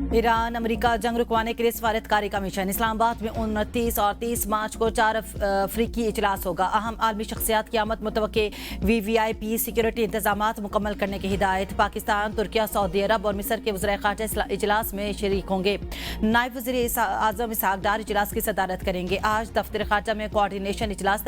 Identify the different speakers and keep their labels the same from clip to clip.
Speaker 1: Iran America जंग रुकवाने के लिए सफारतकारी का मिशन। इस्लामाबाद में 29 और 30 मार्च को 4 अफ्रीकी इजलास होगा। अहम आलमी शख्सियात की आमद मुतवक्के। VVIP सिक्योरिटी इंतजाम मुकम्मल करने की हिदायत। पाकिस्तान, तुर्किया, सऊदी अरब और मिस्र के वज़ीर ख़ारजा इजलास में शरीक होंगे। नायब वज़ीर आज़म इसहाक डार इजलास की सदारत करेंगे। आज दफ्तर ख़ारजा में कोऑर्डिनेशन इजलास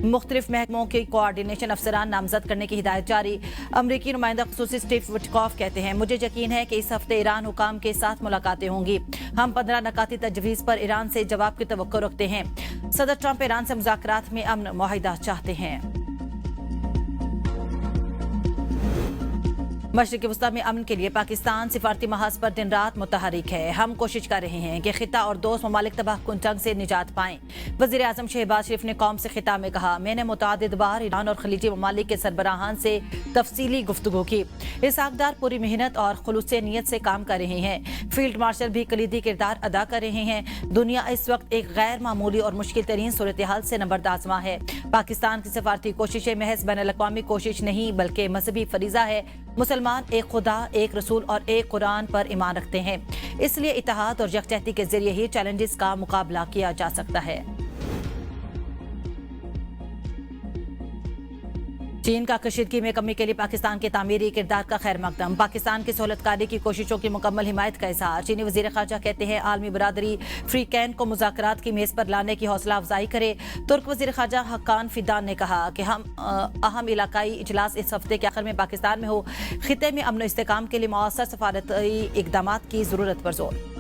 Speaker 1: मुख्तलिफ महकमों के कोऑर्डिनेशन अफसरान नामजद करने की हिदायत जारी। अमरीकी नुमाइंदा ख़ुसूसी स्टीव विटकॉफ कहते हैं, मुझे यकीन है कि इस हफ्ते ईरान हुकाम के साथ मुलाकातें होंगी। हम 15 नकाती तजवीज़ पर ईरान से जवाब की तवक्को रखते हैं। सदर ट्रंप ईरान से मुज़ाकरात में अमन मुआहिदा चाहते हैं। मशरिक़ी वस्ता में अमन के लिए पाकिस्तान सिफारती महाज पर दिन रात मुतहरिक है। हम कोशिश कर रहे हैं कि खिता और दोस्त ममालिक तबाहकुन जंग से निजात पाएं। वज़ीर आज़म शहबाज शरीफ ने कौम से खिताब में कहा, मैंने मुतअद्दिद बार ईरान और खलीजी ममालिक के सरबराहान से तफसीली गुफ्तगू की। इसहाक डार पूरी मेहनत और खुलूस नीयत से काम कर रहे हैं। फील्ड मार्शल भी कलीदी किरदार अदा कर रहे हैं। दुनिया इस वक्त एक गैर मामूली और मुश्किल तरीन सूरत हाल से नबरदाज़मा है। पाकिस्तान की सफारती कोशिशें महज बैनुल-अक़वामी कोशिश नहीं बल्कि मजहबी फरीज़ा है। मुसलमान एक खुदा, एक रसूल और एक कुरान पर ईमान रखते हैं। इसलिए इत्तेहाद और यकजहती के जरिए ही चैलेंजेस का मुकाबला किया जा सकता है। चीन का कशीदगी में कमी के लिए पाकिस्तान के तामीरी किरदार का खैर मकदम। पाकिस्तान की सहूलतकारी की कोशिशों की मुकम्मल हिमायत का इज़हार। चीनी वज़ीर ख़ारजा कहते हैं, आलमी बरादरी फ्री कैन को मुज़ाकरात की मेज़ पर लाने की हौसला अफजाई करे। तुर्क वज़ीर ख़ारजा हक्कान फिदान ने कहा कि हम अहम इलाकाई इजलास इस हफ्ते के आखिर में पाकिस्तान में हो। खिते में अमन इस्तेहकाम के लिए मौसर सफारती इक़दाम की ज़रूरत पर जोर।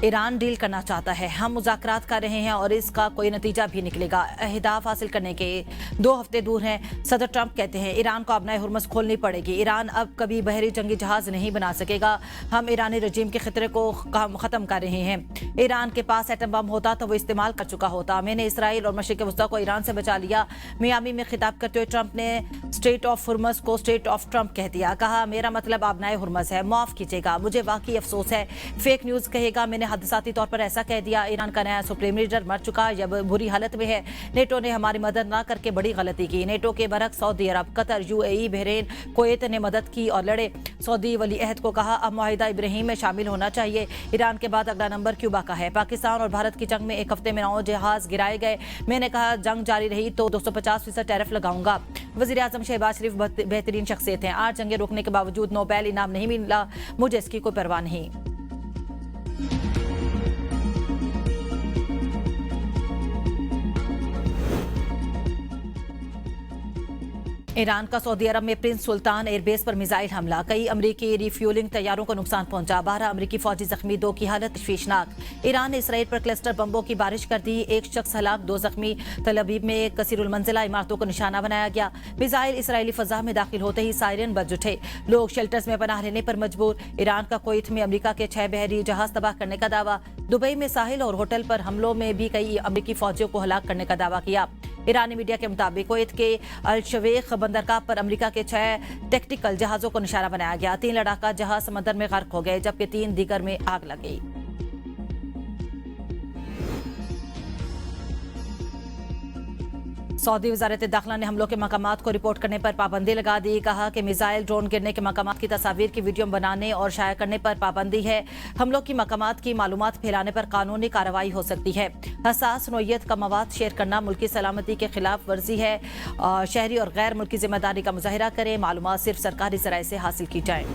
Speaker 1: ईरान डील करना चाहता है, हम मुज़ाकरात कर रहे हैं और इसका कोई नतीजा भी निकलेगा। अहदाफ हासिल करने के 2 हफ्ते दूर हैं। सदर ट्रंप कहते हैं, ईरान को अपना हुर्मस खोलनी पड़ेगी। ईरान अब कभी बहरी जंगी जहाज नहीं बना सकेगा। हम ईरानी रजीम के खतरे को ख़त्म कर रहे हैं। ईरान के पास एटम बम होता तो वो इस्तेमाल कर चुका होता। मैंने इसराइल और मशरिक़ वस्ता को ईरान से बचा लिया। मियामी में खिताब करते हुए ट्रंप ने स्टेट ऑफ हुर्मस को स्टेट ऑफ ट्रंप कह दिया। कहा, मेरा मतलब अपना हुर्मस है, माफ़ कीजिएगा, मुझे वाकई अफसोस है। फेक न्यूज़ कहेगा मैंने हादसाती तौर पर ऐसा कह दिया। ईरान का नया सुप्रीम लीडर मर चुका या बुरी हालत में है। नेटो ने हमारी मदद ना करके बड़ी गलती की। नेटो के बरक्स सऊदी अरब, कतर, UAE, बहरीन, कुवैत ने मदद की और लड़े। सऊदी वली अहद को कहा, अब मुआहिदा इब्राहीम में शामिल होना चाहिए। ईरान के बाद अगला नंबर क्यूबा का है। पाकिस्तान और भारत की जंग में एक हफ्ते में 9 जहाज गिराए गए। मैंने कहा, जंग जारी रही तो 250% टैरिफ लगाऊंगा। वज़ीर आज़म शहबाज शरीफ बेहतरीन शख्सियत हैं। 8 जंगें रोकने के बावजूद नोबेल इनाम नहीं मिला, मुझे इसकी कोई परवाह नहीं। ईरान का सऊदी अरब में प्रिंस सुल्तान एयरबेस पर मिसाइल हमला। कई अमरीकी रिफ्यूलिंग तैयारों को नुकसान पहुंचा। 12 अमरीकी फौजी जख्मी, 2 की हालत तशवीशनाक। ईरान ने इसराइल पर क्लस्टर बम्बों की बारिश कर दी। 1 शख्स हलाक, 2 जख्मी। तल अवीव में कसीरुल मंजिला इमारतों को निशाना बनाया गया। मिसाइल इसराइली फजा में दाखिल होते ही सायरन बज उठे। लोग शेल्टर्स में पनाह लेने पर मजबूर। ईरान का कुवैत में अमरीका के 6 बहरी जहाज तबाह करने का दावा। दुबई में साहिल और होटल पर हमलों में भी कई अमरीकी फौजियों को हलाक करने का दावा किया। ईरानी मीडिया के मुताबिक कुवैत के अल शवेख बंदरगाह पर अमेरिका के 6 टैक्टिकल जहाजों को निशाना बनाया गया। 3 लड़ाका जहाज समंदर में गर्क हो गए जबकि 3 दीगर में आग लग गई। सऊदी वज़ारत दाखिला ने हमलों के मकामात को रिपोर्ट करने पर पाबंदी लगा दी। कहा कि मिसाइल, ड्रोन गिरने के मकामात की तस्वीर की वीडियो बनाने और शाया करने पर पाबंदी है। हमलों की मकामात की मालूमात फैलाने पर कानूनी कार्रवाई हो सकती है। हसास नोयत का मवाद शेयर करना मुल्की सलामती के खिलाफ वर्जी है। शहरी और गैर मुल्की जिम्मेदारी का मुजाहिरा करें। मालूमात सिर्फ सरकारी ज़राए से हासिल की जाए।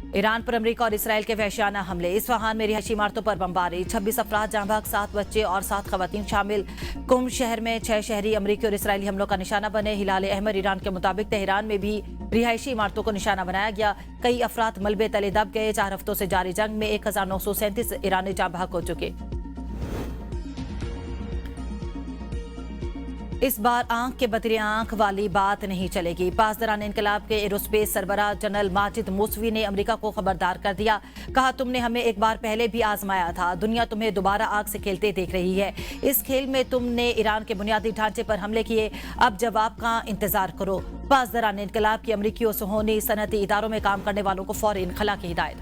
Speaker 1: ईरान पर अमेरिका और इसराइल के वहशियाना हमले। इस्फहान में रिहायशी इमारतों पर बमबारी, 26 अफराद जाँ बहक, 7 बच्चे और 7 खवातीन शामिल। कुम शहर में 6 शहरी अमेरिकी और इसराइली हमलों का निशाना बने। हिलाल अहमर ईरान के मुताबिक तेहरान में भी रिहायशी इमारतों को निशाना बनाया गया। कई अफराद मलबे तले दब गए। 4 हफ्तों से जारी जंग में 1937 ईरानी जाँ बहक हो चुके। इस बार आंख के बदले आंख वाली बात नहीं चलेगी। पासदारान इनकलाब के एरोस्पेस सरबराह जनरल माजिद मूसवी ने अमेरिका को खबरदार कर दिया। कहा, तुमने हमें एक बार पहले भी आजमाया था। दुनिया तुम्हें दोबारा आग से खेलते देख रही है। इस खेल में तुमने ईरान के बुनियादी ढांचे पर हमले किए, अब जवाब का इंतजार करो। पासदारान इनकलाब की अमरीकी और सुहोनी सनती इदारों में काम करने वालों को फौरी इनखला की हिदायत।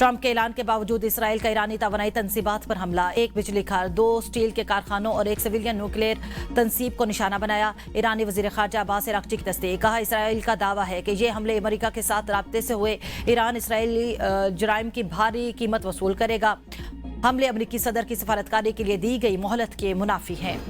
Speaker 1: ट्रंप के ऐलान के बावजूद इसराइल का ईरानी तवानाई तंसीबात पर हमला, एक बिजली घर, 2 स्टील के कारखानों और एक सिविलियन न्यूक्लियर तंसीब को निशाना बनाया। ईरानी वजीर खारजा अब्बास अराक्ची की तस्दीक, कहा इसराइल का दावा है कि ये हमले अमेरिका के साथ राब्ते से हुए। ईरान इसराइली जराइम की भारी कीमत वसूल करेगा। हमले अमेरिकी सदर की सफारतकारी के लिए दी गई मोहलत के मुनाफी हैं।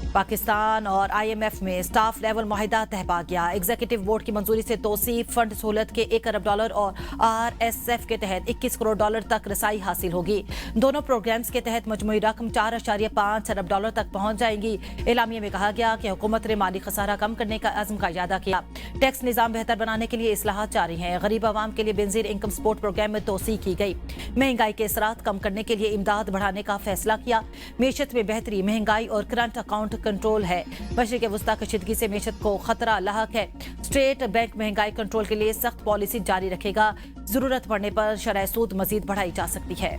Speaker 1: पाकिस्तान और IMF में स्टाफ लेवल मुआहिदा तय पा गया। एग्जीक्यूटिव बोर्ड की मंजूरी से तौसीफ फंड सहूलत के $1 अरब और RSF के तहत $21 करोड़ तक रसाई हासिल होगी। दोनों प्रोग्राम्स के तहत मजमूई रकम $4.5 अरब तक पहुंच जाएंगी। एलामिया में कहा गया कि हुकूमत ने माली खसारा कम करने का अज़्म का इजादा किया। टैक्स निज़ाम बेहतर बनाने के लिए इस्लाहात जारी हैं। गरीब आवाम के लिए बेनजीर इनकम सपोर्ट प्रोग्राम में तोसी की गई। महंगाई के असरात कम करने के लिए इमदाद बढ़ाने का फैसला किया। मीशत में बेहतरी, महंगाई और करंट अकाउंट कंट्रोल है। मशरिक वस्ता कशीदगी से मीशत को खतरा लाहक है। स्टेट बैंक महंगाई कंट्रोल के लिए सख्त पॉलिसी जारी रखेगा। जरूरत पड़ने पर शरह सूद मजीद बढ़ाई जा सकती है।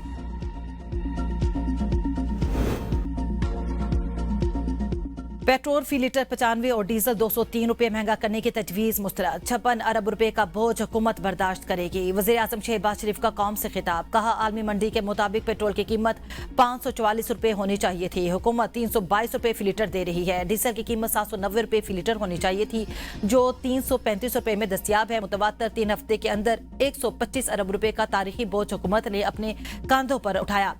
Speaker 1: पेट्रोल फी लीटर 95 और डीजल 203 रुपये महंगा करने की तजवीज़ मुस्तरद। 56 अरब रुपए का बोझ हुकूमत बर्दाश्त करेगी। वज़ीर आज़म शहबाज शरीफ का कौम से खिताब, कहा आलमी मंडी के मुताबिक पेट्रोल की कीमत 544 रुपये होनी चाहिए थी। हुकूमत 322 रुपये फी लीटर दे रही है। डीजल की कीमत 790 रुपये फी लीटर होनी चाहिए थी, जो 335 रुपये में दस्तियाब है। मुतवातर 3 हफ्ते के अंदर 125 अरब रुपये का तारीखी बोझ हुकूमत ने अपने कंधों पर उठाया।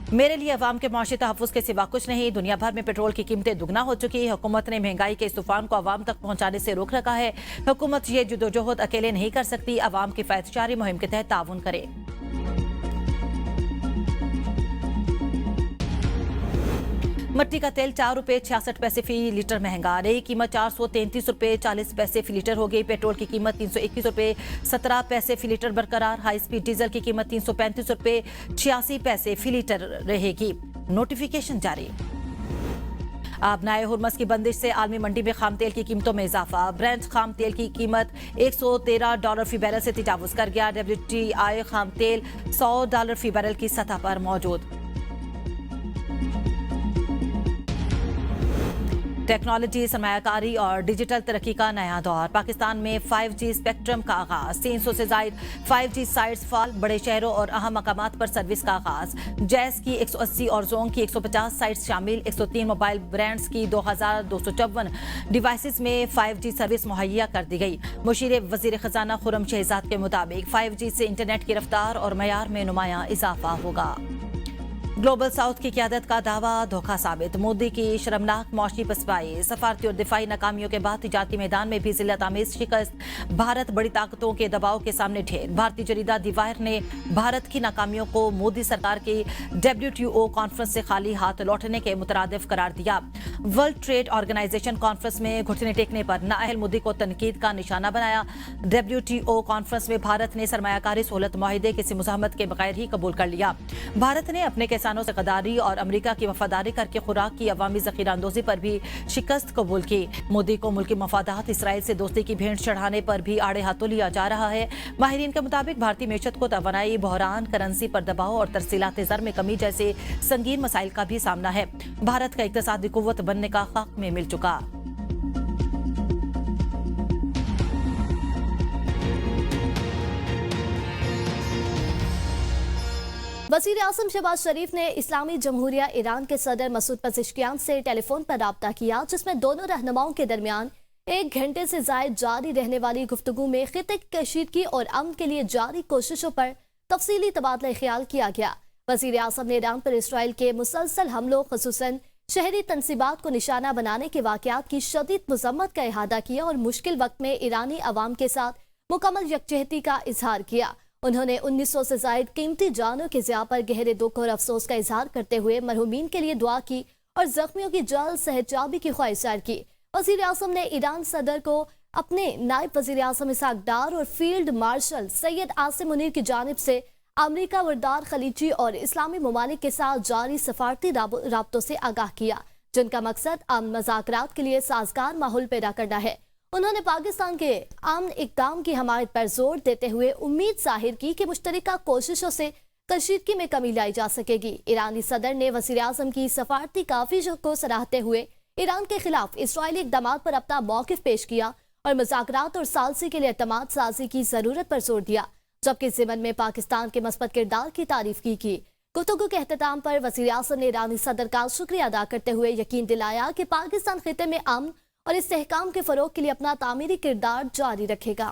Speaker 1: मेरे लिए अवाम के मुआशी तहफ़्फ़ुज़ के सिवा कुछ नहीं। दुनिया भर में पेट्रोल की कीमतें दुगना हो चुकी है। हुकूमत ने महंगाई के इस तूफान को अवाम तक पहुंचाने से रोक रखा है। हुकूमत ये जद्दोजहद अकेले नहीं कर सकती। अवाम की फ़ायदेमंद मुहिम के तहत ताउन करे। मट्टी का तेल 4 रुपये 66 पैसे फी लीटर महंगा। नई कीमत 433 रुपये 40 पैसे फी लीटर हो गई। पेट्रोल की कीमत 321 रुपये 17 पैसे फी लीटर बरकरार। हाई स्पीड डीजल की कीमत 335 रुपये 86 पैसे फी लीटर रहेगी। नोटिफिकेशन जारी। आबनाए हुर्मस की बंदिश से आलमी मंडी में खाम तेल की कीमतों में इजाफा। ब्रेंट खाम तेल की कीमत $113 फी बैरल से तजावुज कर गया। WTI खाम तेल $100 फी बैरल की सतह पर मौजूद। टेक्नोलॉजी, सरमायाकारी और डिजिटल तरक्की का नया दौर। पाकिस्तान में 5G स्पेक्ट्रम का आगाज। 300 से जायद 5G साइट्स फाल। बड़े शहरों और अहम मकामात पर सर्विस का आगाज। जैस की 180 और जोंग की 150 साइट्स शामिल। 103 मोबाइल ब्रांड्स की 2254 डिवाइसेस में 5G सर्विस मुहैया कर दी गई। मुशीर वजीर खजाना खुर्रम शहजाद के मुताबिक 5G से इंटरनेट की रफ्तार और मयार में नुमाया इजाफा होगा। ग्लोबल साउथ की क़यादत का दावा धोखा साबित। मोदी की शर्मनाक मौशी पसपाई। सफारती और दिफाई नाकामियों के बाद तिजारती मैदान में भी जिल्लत आमेज शिकस्त। भारत बड़ी ताकतों के दबाव के सामने ढेर। भारतीय जरीदा दी वायर ने भारत की नाकामियों को मोदी सरकार की WTO कॉन्फ्रेंस से खाली हाथ लौटने के मुतरादिफ करार दिया। वर्ल्ड ट्रेड ऑर्गेनाइजेशन कॉन्फ्रेंस में घुटने टेकने पर नाअहल मोदी को तनकीद का निशाना बनाया। WTO कॉन्फ्रेंस में भारत ने सरमायाकारी सहूलत मुआहिदे किसी मुज़ाहमत के बगैर ही कबूल कर लिया। भारत ने अपने किसानों से गद्दारी और अमेरिका की वफादारी करके खुराक की अवामी ज़ख़ीरा अंदोज़ी पर भी शिकस्त कबूल की। मोदी को मुल्की मफादात इसराइल से दोस्ती की भेंट चढ़ाने पर भी आड़े हाथों लिया जा रहा है। माहिरीन के मुताबिक भारतीय मैशत को तवानाई बहरान, करेंसी पर दबाव और तरसीलात ज़र में कमी जैसे संगीन मसाइल का भी सामना है। भारत का इक़्तिसादी कुव्वत बनने का खाक में मिल चुका।
Speaker 2: वज़ीर आज़म शहबाज शरीफ ने इस्लामी जमहूरिया ईरान के सदर मसूद पेज़ेश्कियान से टेलीफोन पर राब्ता किया, जिसमें दोनों रहनुमाओं के दरमियान 1 घंटे से जायद जारी रहने वाली गुफ्तगू में खित्ते की कशीदगी और अमन के लिए जारी कोशिशों पर तफसीली तबादला ख्याल किया गया। वज़ीर आज़म ने ईरान पर इसराइल के मुसलसल हमलों, खुसूसन शहरी तनसीबात को निशाना बनाने के वाक़यात की शदीद मज़म्मत का इहादा किया और मुश्किल वक्त में ईरानी अवाम के साथ मुकम्मल यकजहती का इजहार किया। उन्होंने 1900 से जायद कीमती जानों के ज़िया पर गहरे दुख और अफसोस का इजहार करते हुए मरहूमीन के लिए दुआ की और जख्मियों की जल्द सेहतयाबी की ख्वाहिश जाहिर की। वज़ीर आज़म ने ईरान सदर को अपने नायब वज़ीर आज़म इसहाक डार और फील्ड मार्शल सैयद आसिम मुनीर की जानिब से अमरीका, वरदार खलीजी और इस्लामी ममालिक के साथ जारी सफारती राब्तों से आगाह किया, जिनका मकसद अमन मज़ाकरात के लिए साजगार माहौल पैदा करना है। उन्होंने पाकिस्तान के अमन इक़दाम की हमायत पर जोर देते हुए उम्मीद जाहिर की कि मुश्तरका कोशिशों से कशीदगी में कमी लाई जा सकेगी। ईरानी सदर ने वज़ीर आज़म की सफारती काफिश को सराहते हुए ईरान के खिलाफ इसराइली इक़दामात पर अपना मौक़िफ़ पेश किया और मुज़ाकरात और सालसी के लिए एतमाद साजी की ज़रूरत पर जोर दिया। जबकि इस ज़िमन में पाकिस्तान के मस्बत किरदार की तारीफ की। गुफ्तगू के अख्ताम पर वज़ीर आज़म ने ईरानी सदर का शुक्रिया अदा करते हुए यकीन दिलाया कि पाकिस्तान खिते में अमन और इस्तेहकाम के फ़रोग के लिए अपना तामीरी किरदार जारी रखेगा।